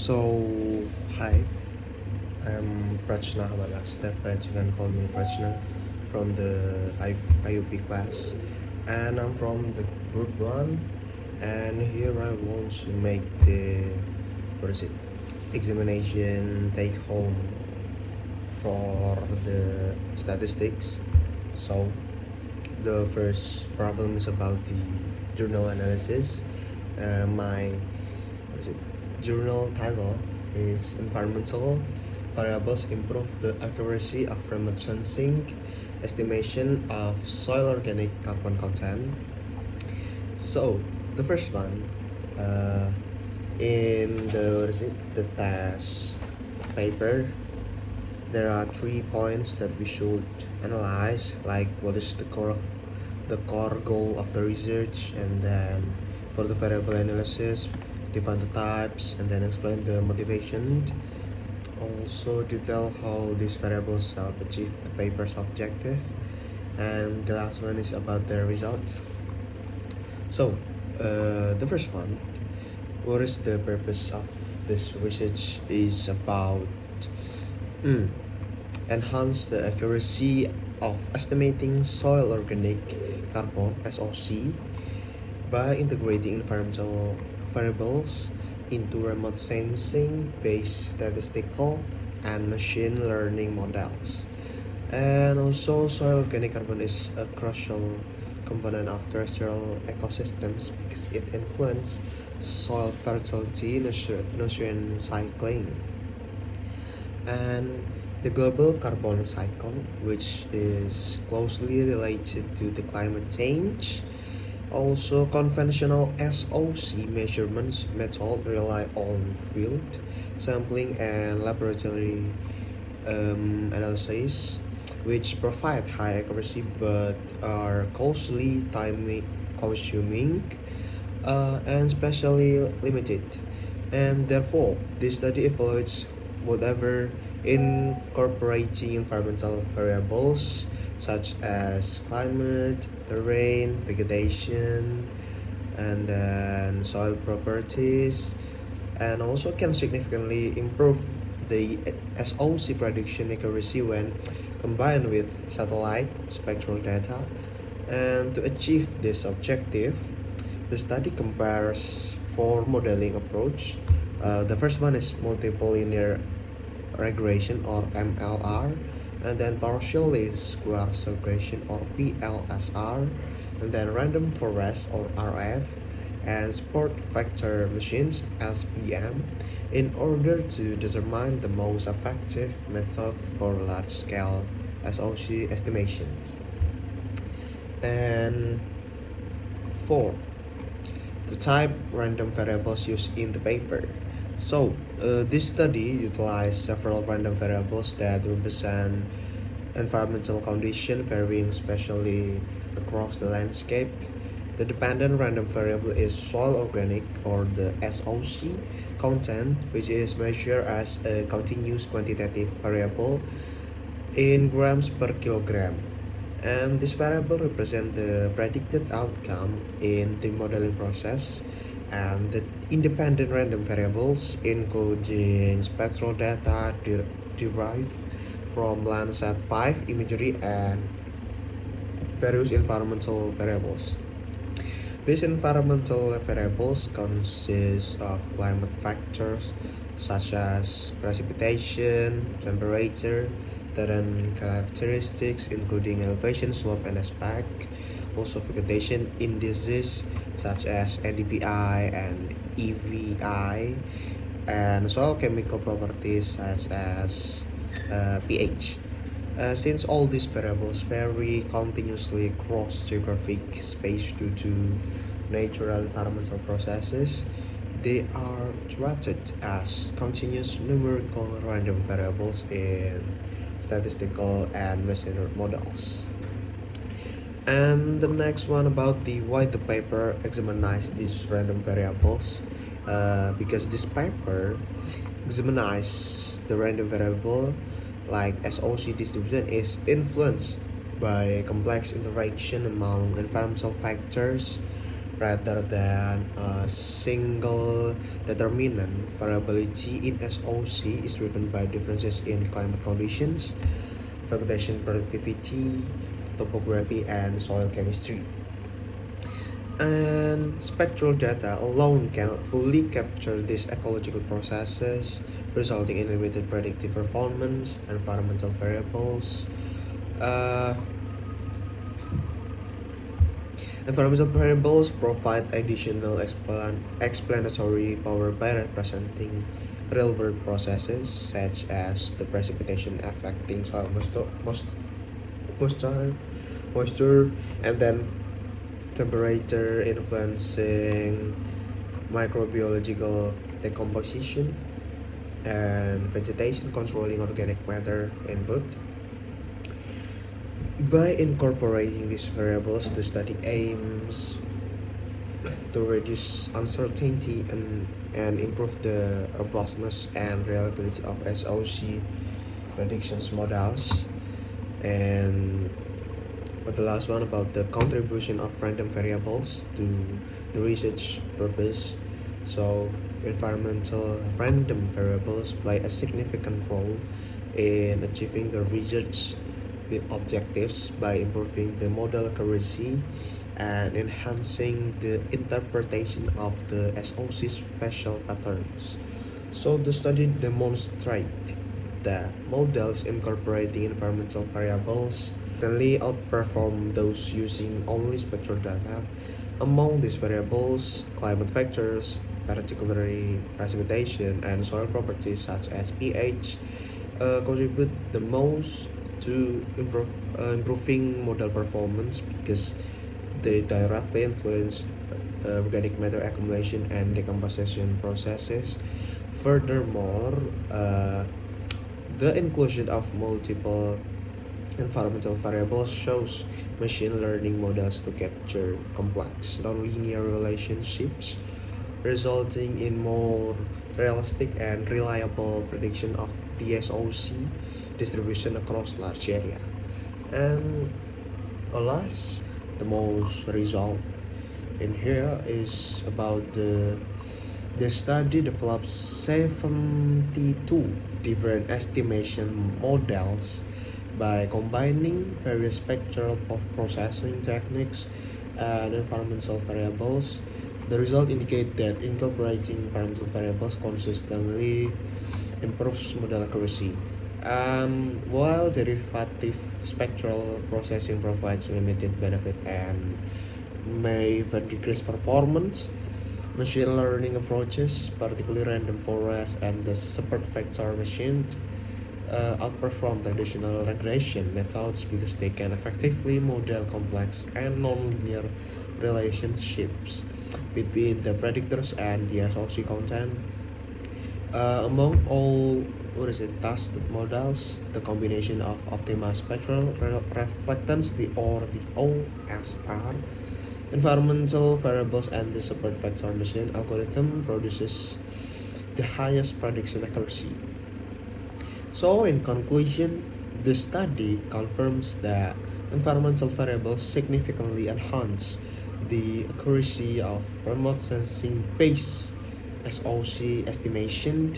So, hi, I'm Prachna Hamalakstep, but you can call me Prachna from the IUP class. And I'm from the group 1. And here I want to make the, what is it, examination take home for the statistics. So, the first problem is about the journal analysis. My what is it? Journal title is Environmental Variables Improve the Accuracy of Remote Sensing Estimation of Soil Organic Carbon Content. So the first one, in the what is it? The test paper, there are 3 points that we should analyze, like what is the core goal of the research, and then for the variable analysis, define the types, and then explain the motivation. Also detail how these variables help achieve the paper's objective. And the last one is about the result. So, the first one, what is the purpose of this research is about enhance the accuracy of estimating soil organic carbon (SOC) by integrating environmental variables into remote sensing based statistical and machine learning models. And also, soil organic carbon is a crucial component of terrestrial ecosystems because it influences soil fertility, nutrient cycling, and the global carbon cycle, which is closely related to the climate change. Also, conventional SOC measurements method rely on field sampling and laboratory analysis, which provide high accuracy but are costly, time consuming, and spatially limited. And therefore, this study evaluates whatever incorporating environmental variables such as climate, terrain, vegetation, and then soil properties, and also can significantly improve the SOC prediction accuracy when combined with satellite spectral data. And to achieve this objective, the study compares four modeling approach. The first one is multiple linear regression or MLR, and then partial least squares regression or PLSR, and then random forest or RF, and support vector machines SVM, in order to determine the most effective method for large-scale SOC estimations. And 4. The type random variables used in the paper. So, this study utilized several random variables that represent environmental conditions varying spatially across the landscape. The dependent random variable is soil organic or the SOC content, which is measured as a continuous quantitative variable in grams per kilogram. And this variable represents the predicted outcome in the modeling process, and the independent random variables including spectral data derived from Landsat 5 imagery and various environmental variables. These environmental variables consist of climate factors such as precipitation, temperature, terrain characteristics including elevation, slope, and aspect, also vegetation indices such as NDVI and EVI, and soil chemical properties such as pH. Since all these variables vary continuously across geographic space due to natural environmental processes, they are treated as continuous numerical random variables in statistical and machine models. And the next one about the why the paper examines these random variables, because this paper examines the random variable like SOC distribution is influenced by complex interaction among environmental factors, rather than a single determinant. Variability in SOC is driven by differences in climate conditions, vegetation productivity, topography, and soil chemistry. And spectral data alone cannot fully capture these ecological processes, resulting in limited predictive performance. Environmental variables. Uh, Environmental variables provide additional explanatory power by representing real-world processes such as the precipitation affecting soil moisture, moisture, and then temperature influencing microbiological decomposition, and vegetation controlling organic matter input. By incorporating these variables, the study aims to reduce uncertainty and improve the robustness and reliability of SOC predictions models. And for the last one, about the contribution of random variables to the research purpose. So environmental random variables play a significant role in achieving the research objectives by improving the model accuracy and enhancing the interpretation of the SOC spatial patterns. So the study demonstrate that models incorporating environmental variables certainly outperform those using only spectral data. Among these variables, climate factors, particularly precipitation and soil properties such as pH, contribute the most to improving model performance because they directly influence organic matter accumulation and decomposition processes. Furthermore, the inclusion of multiple environmental variables shows machine learning models to capture complex nonlinear relationships, resulting in more realistic and reliable prediction of the SOC distribution across large area. And alas, the most result in here is about the study develops 72 different estimation models by combining various spectral processing techniques and environmental variables. The result indicate that incorporating environmental variables consistently improves model accuracy. While derivative spectral processing provides limited benefit and may even decrease performance, machine learning approaches, particularly random forest and the support vector machine, outperform traditional regression methods because they can effectively model complex and nonlinear relationships between the predictors and the SOC content. Among all tested models, the combination of optimized spectral reflectance, the OSR, environmental variables, and the support vector machine algorithm produces the highest prediction accuracy. So, in conclusion, the study confirms that environmental variables significantly enhance the accuracy of remote sensing based SOC estimation.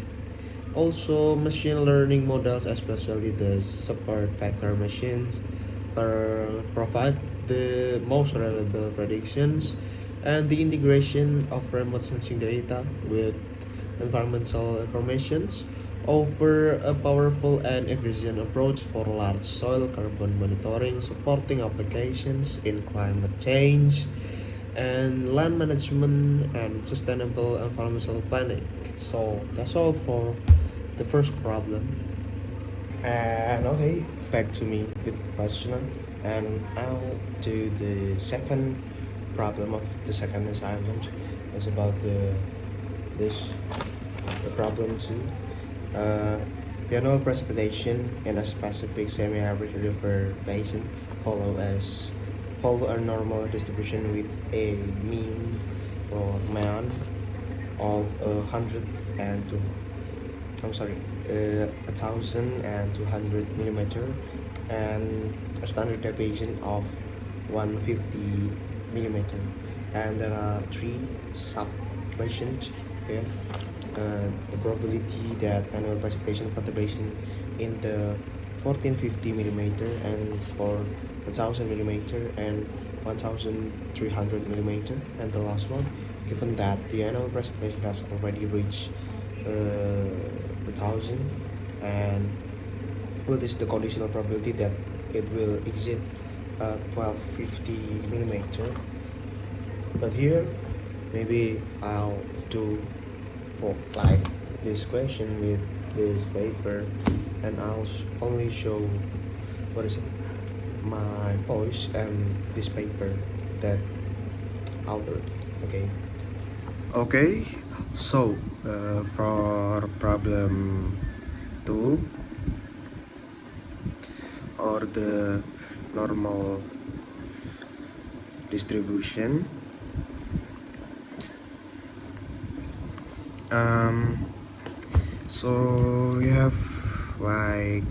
Also, machine learning models, especially the support vector machines, provide the most reliable predictions, and the integration of remote sensing data with environmental informations offer a powerful and efficient approach for large soil carbon monitoring, supporting applications in climate change and land management and sustainable environmental planning. So that's all for the first problem. And okay, back to me with question. And now to the second problem of the second assignment. It's about the problem two. The annual precipitation in a specific semi-arid river basin follow a normal distribution with a mean for man of 1,200 and a standard deviation of 150 millimeter. and there are three sub questions here. The probability that manual precipitation for the basin in the 1450 millimeter and for 1000 millimeter and 1300 millimeter, and the last one, given that the annual precipitation has already reached 1000, and what is the conditional probability that it will exceed 1250 millimeter. But here maybe I'll do for like this question with this paper, and I'll only show what is it, my voice and this paper that Albert. Okay, so for problem 2, or the normal distribution, so we have like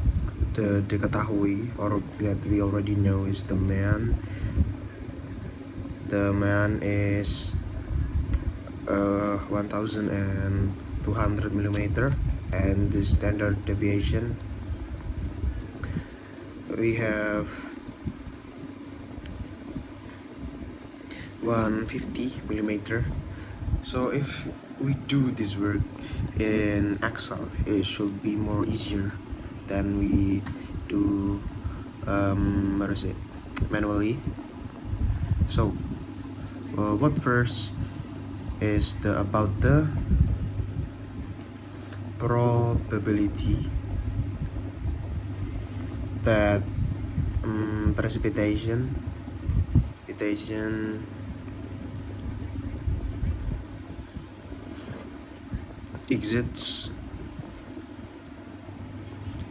the diketahui, or that we already know, is the man is 1200 millimeter, and the standard deviation we have 150 millimeter. So if we do this work in Excel, it should be more easier than we do manually. So what first is about the probability that precipitation exits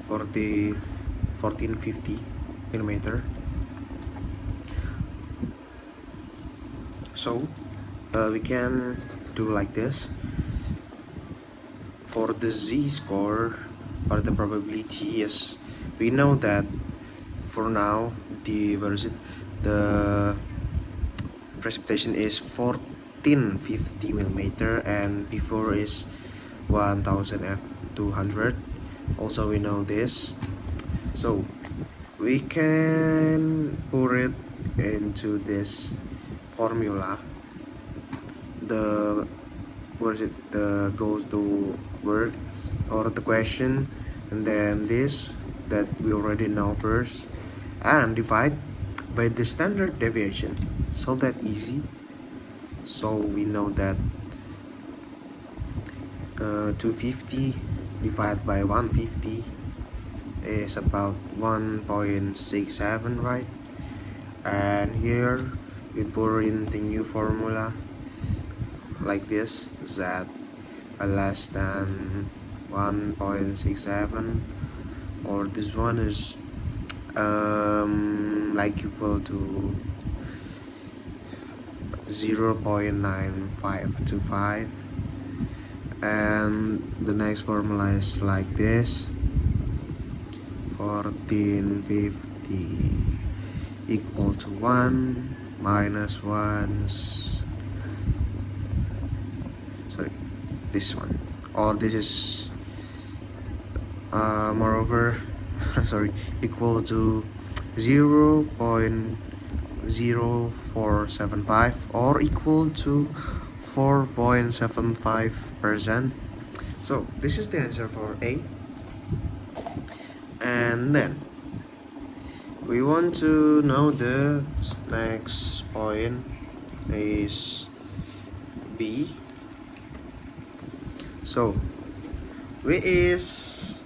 1450 millimeter. So we can do like this. For the z-score, or the probability, yes, we know that for now the precipitation is 1450 millimeter, and before is 1200. Also we know this, so we can put it into this formula. The goes to work, or the question, and then this that we already know first, and divide by the standard deviation. So that easy. So we know that 250 divided by 150 is about 1.67, right? And here we put in the new formula like this, that less than 1.67, or this one is like equal to 0.9525, and the next formula is like this: 1450 equal to 1 minus 1, this one, or this is moreover equal to 0.0475, or equal to 4.75%. So this is the answer for A. And then we want to know the next point is B. So what is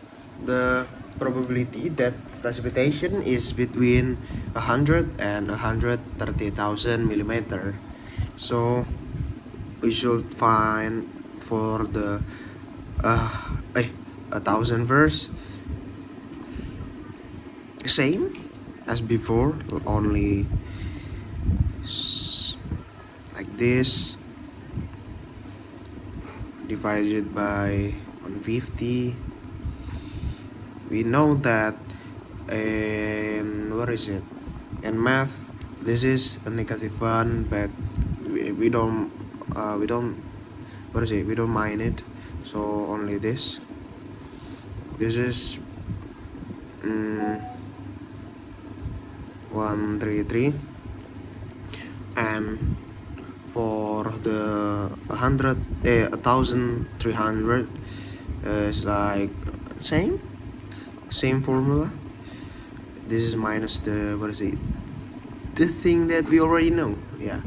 the probability that precipitation is between 100 and 130,000 millimeter? So we should find for the 1000 first. Same as before, only like this, divided by 150. We know that in in math this is a -1, but we don't what is it, we don't mind it. So only this is 133, and for the 1300 is like same formula. This is minus the, what is it, the thing that we already know. Yeah,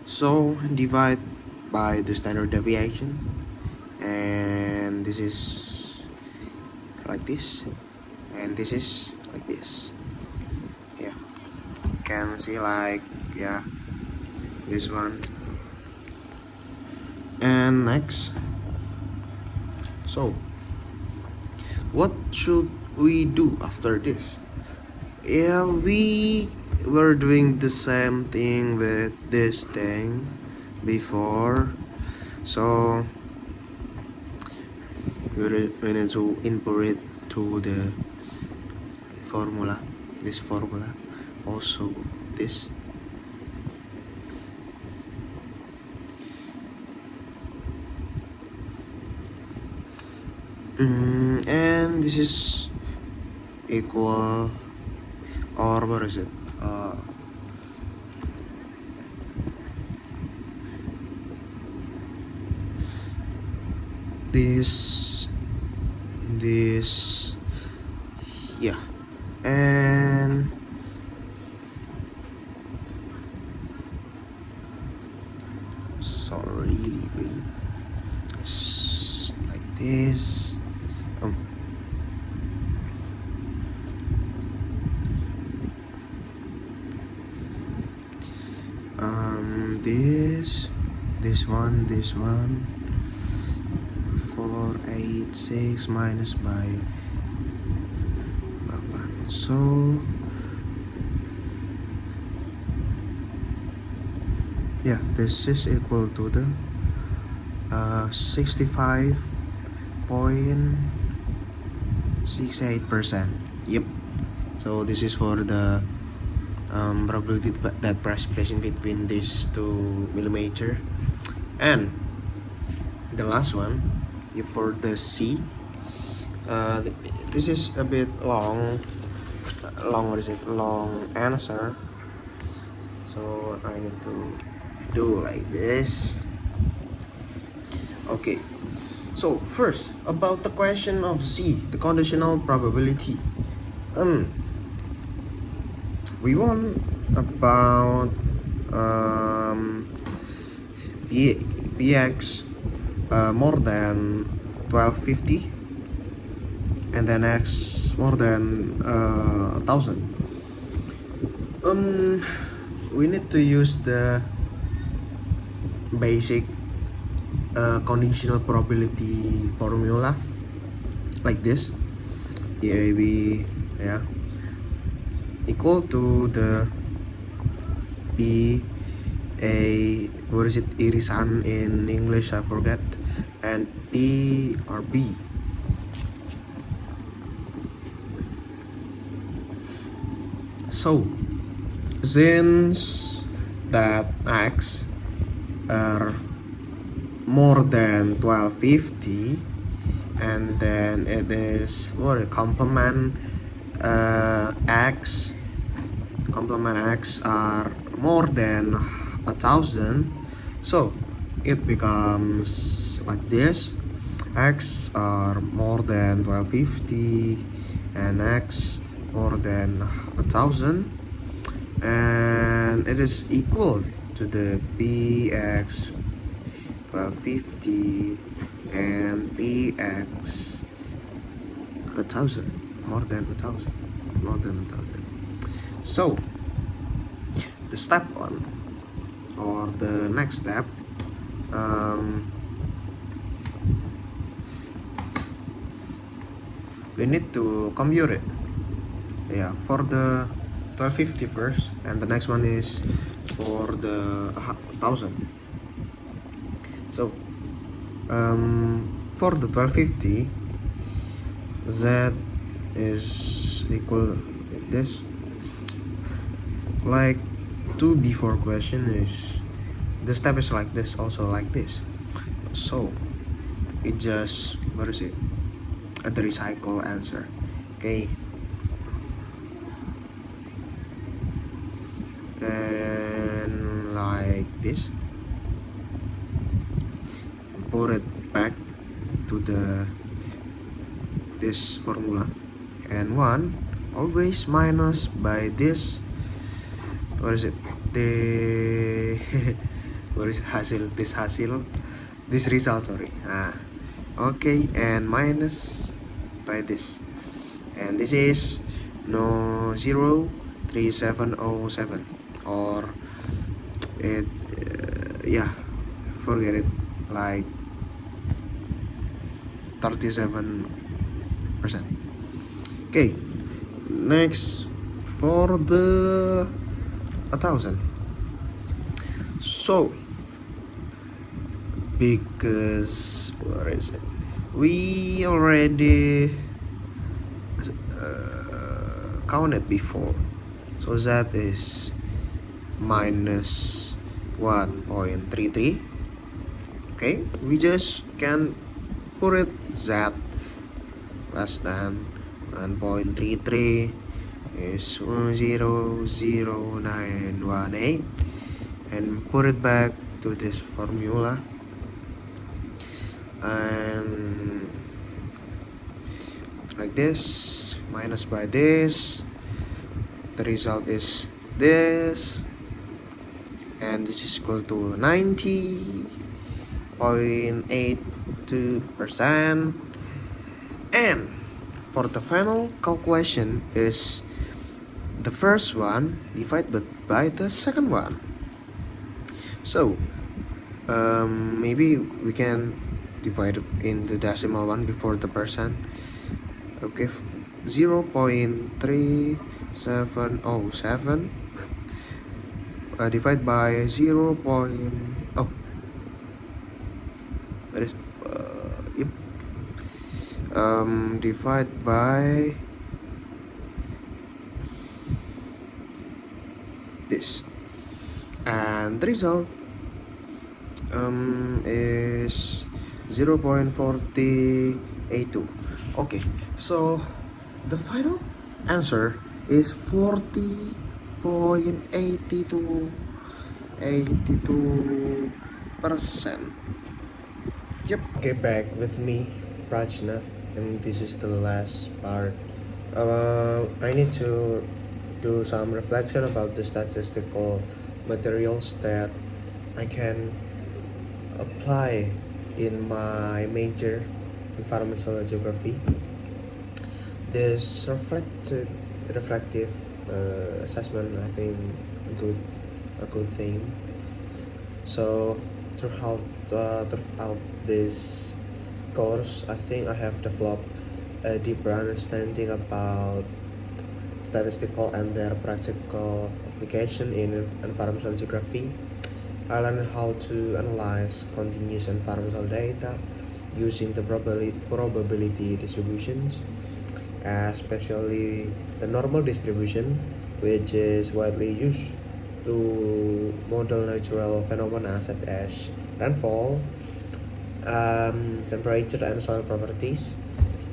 so divide by the standard deviation, and this is like this, and this is like this. Yeah, can see like, yeah, this one. And next, so what should we do after this? Yeah, we were doing the same thing with this thing before, so we need to input it to the formula, this formula, also this. And this is equal, or what is it, this, yeah, and sorry, wait, like this. This one 486 minus by 8, so yeah, this is equal to the 65.68%. Yep. So this is for the probability that precipitation between these 2 mm. And the last one, for the C, this is a bit long answer, so I need to do like this. Okay, so first about the question of C, the conditional probability. We want about bx more than 1250, and then x more than 1000. We need to use the basic conditional probability formula like this. EAB, yeah, equal to the P A, what is it, irisan in English, I forget, and P or B. So since that x are more than 1250, and then it is what, complement x are more than 1000, so it becomes like this: x are more than 1250 and x more than 1000, and it is equal to the px 1250 and px 1000, more than 1000. So the step one, or the next step, we need to compute it, yeah, for the 1250 first, and the next one is for the 1000. So for the 1250, z is equal like this, like to before question is the step is like this, also like this. So it just, what is it, the recycle answer. Okay, and like this, put it back to this formula, and 1 always minus by this, what is it, the what is this result, sorry. Okay, and minus by this, and this is no 03707, or it yeah, forget it, like 37%. Okay, next for the 1000. So because, what is it, we already counted before, so that is minus 1.33. Okay, we just can put it z less than 1.33 is 1000918, and put it back to this formula, and like this, minus by this, the result is this, and this is equal to 90.82%. And for the final calculation is the first one divided by the second one. So maybe we can divide it in the decimal one before the percent. Okay, 0.3707 divided by 0. That is yep. Divide by this, and the result is 0.4082. Okay, so the final answer is 40.82%. Yep. Okay, back with me, Prajna, and this is the last part. I need to do some reflection about the statistical materials that I can apply in my major, environmental geography. This reflective assessment, I think, a good thing. So throughout this course, I think I have developed a deeper understanding about statistical and their practical application in environmental geography. I learned how to analyze continuous environmental data using the probability distributions, especially the normal distribution, which is widely used to model natural phenomena such as rainfall, temperature, and soil properties.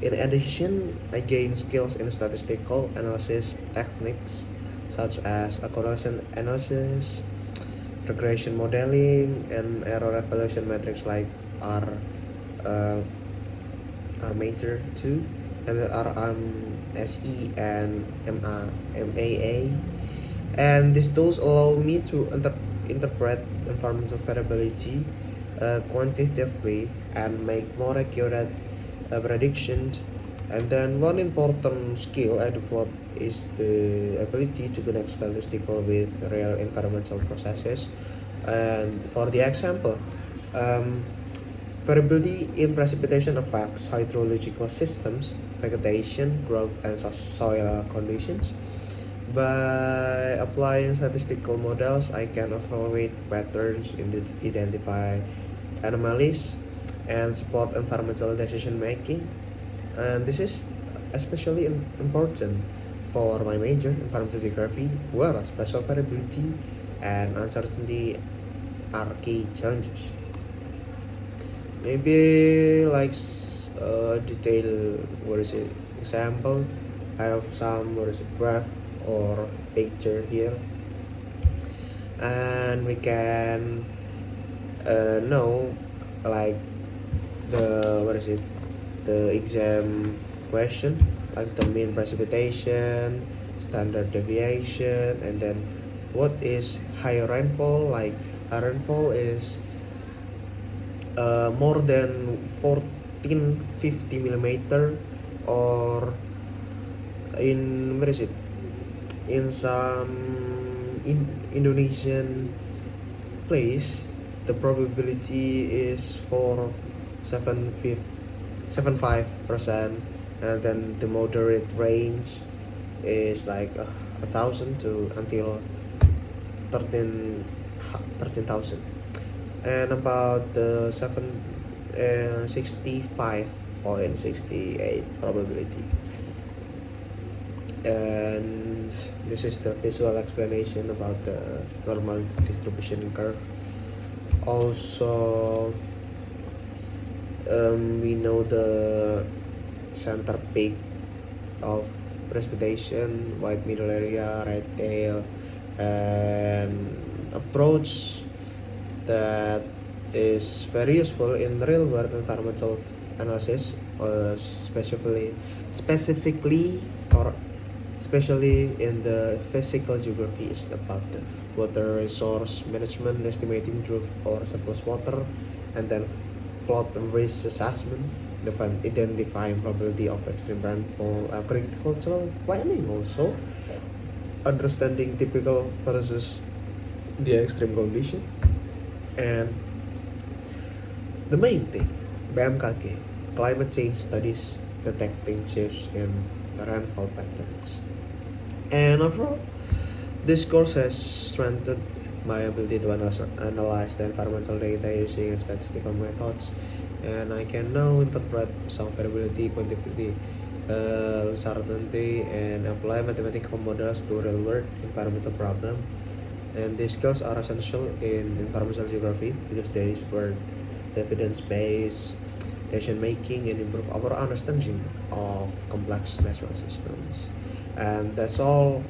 In addition, I gained skills in statistical analysis techniques such as correlation analysis, regression modeling, and error evaluation metrics like R major 2, and RMSE and MAA. And these tools allow me to interpret environmental variability quantitatively and make more accurate predictions. And then one important skill I developed is the ability to connect statistical with real environmental processes. And for the example, variability in precipitation affects hydrological systems, vegetation, growth, and soil conditions. By applying statistical models, I can evaluate patterns, identify anomalies, and support environmental decision making. And this is especially important for my major, environmental geography, where spatial variability and uncertainty are key challenges. Maybe like detail, what is it, example. I have some, what is it, graph or picture here, and we can know like the, what is it, the exam question, like the mean precipitation, standard deviation, and then what is high rainfall. Like high rainfall is more than 1450 millimeter, or in, where is it, in some Indonesian place, the probability is for 75%, and then the moderate range is like 1,000 to until 13,000. And about the 65.68 probability. And this is the visual explanation about the normal distribution curve. Also, we know the center peak of precipitation, white middle area, red tail, and approach that is very useful in real world environmental analysis, specifically or especially in the physical geography, is about the water resource management, estimating drought or surplus water, and then flood risk assessment, identifying probability of extreme rainfall, agricultural planning also, understanding typical versus the extreme condition, and the main thing, BMKG, climate change studies detecting shifts in rainfall patterns. And overall, this course has strengthened my ability to analyze the environmental data using statistical methods, and I can now interpret some variability, quantitative uncertainty, and apply mathematical models to real-world environmental problems. And these skills are essential in environmental geography because they support evidence-based decision making and improve our understanding of complex natural systems. And that's all